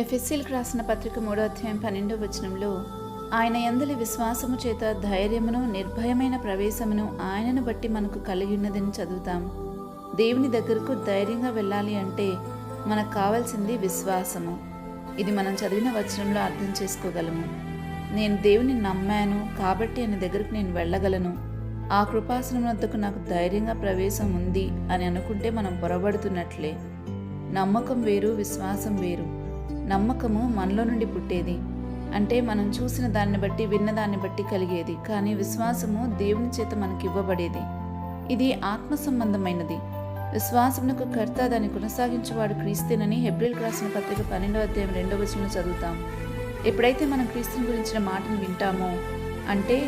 ఎఫెసీయులకు రాసిన పత్రిక 3వ అధ్యాయం 12వ వచనంలో ఆయన యందలి విశ్వాసము చేత ధైర్యమును నిర్భయమైన ప్రవేశమును ఆయనను బట్టి మనకు కలిగి ఉన్నదని చదువుతాం. దేవుని దగ్గరకు ధైర్యంగా వెళ్ళాలి అంటే మనకు కావాల్సింది విశ్వాసము. ఇది మనం చదివిన వచనంలో అర్థం చేసుకోగలము. నేను దేవుని నమ్మాను కాబట్టి ఆయన దగ్గరకు నేను వెళ్ళగలను, ఆ కృపాసనం వద్దకు నాకు ధైర్యంగా ప్రవేశం ఉంది అని అనుకుంటే మనం పొరబడుతున్నట్లే. నమ్మకం వేరు, విశ్వాసం వేరు. నమ్మకము మనలో నుండి పుట్టేది, అంటే మనం చూసిన దాన్ని బట్టి విన్న దాన్ని బట్టి కలిగేది. కానీ విశ్వాసము దేవుని చేత మనకి ఇవ్వబడేది. ఇది ఆత్మ సంబంధమైనది. విశ్వాసమునకు కర్త, దాన్ని కొనసాగించేవాడు క్రీస్తేనని హెబ్రీయులకు రాసిన పత్రిక 12వ అధ్యాయం 2వ వచనంలో చదువుతాం. ఎప్పుడైతే మనం క్రీస్తుని గురించిన మాటను వింటామో, అంటే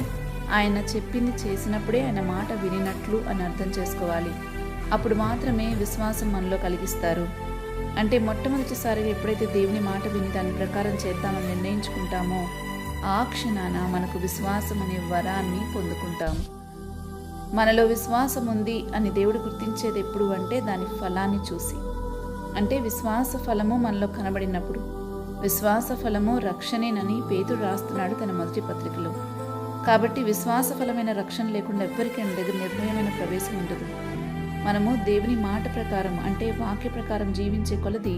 ఆయన చెప్పింది చేసినప్పుడే ఆయన మాట వినినట్లు అని అర్థం చేసుకోవాలి. అప్పుడు మాత్రమే విశ్వాసం మనలో కలిగిస్తారు. అంటే మొట్టమొదటిసారిగా ఎప్పుడైతే దేవుని మాట విని దాని ప్రకారం చేద్దామని నిర్ణయించుకుంటామో, ఆ క్షణాన మనకు విశ్వాసం అనే వరాన్ని పొందుకుంటాము. మనలో విశ్వాసం ఉంది అని దేవుడు గుర్తించేది ఎప్పుడు అంటే దాని ఫలాన్ని చూసి. అంటే విశ్వాస ఫలము మనలో కనబడినప్పుడు. విశ్వాస ఫలము రక్షణేనని పేతురు రాస్తున్నాడు తన మొదటి పత్రికలో. కాబట్టి విశ్వాస ఫలమైన రక్షణ లేకుండా ఎవ్వరికీ ఆయన దగ్గర నిర్భయమైన ప్రవేశం ఉండదు. మనము దేవుని మాట ప్రకారం, అంటే వాక్య ప్రకారం జీవించే కొలది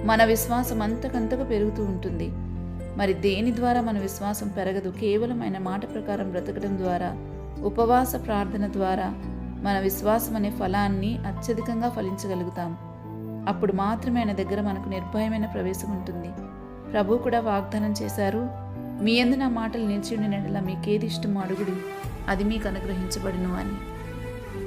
మన విశ్వాసం అంతకంతకు పెరుగుతూ ఉంటుంది. మరి దేని ద్వారా మన విశ్వాసం పెరగదు? కేవలం ఆయన మాట ప్రకారం బ్రతకడం ద్వారా, ఉపవాస ప్రార్థన ద్వారా మన విశ్వాసం అనే ఫలాన్ని అత్యధికంగా ఫలించగలుగుతాం. అప్పుడు మాత్రమే ఆయన దగ్గర మనకు నిర్భయమైన ప్రవేశం ఉంటుంది. ప్రభువు కూడా వాగ్దానం చేశారు, మీ యందు నా మాటలు నిలిచి ఉండినట్లా మీకేది ఇష్టమో అడుగుడి, అది మీకు అనుగ్రహించబడును అని.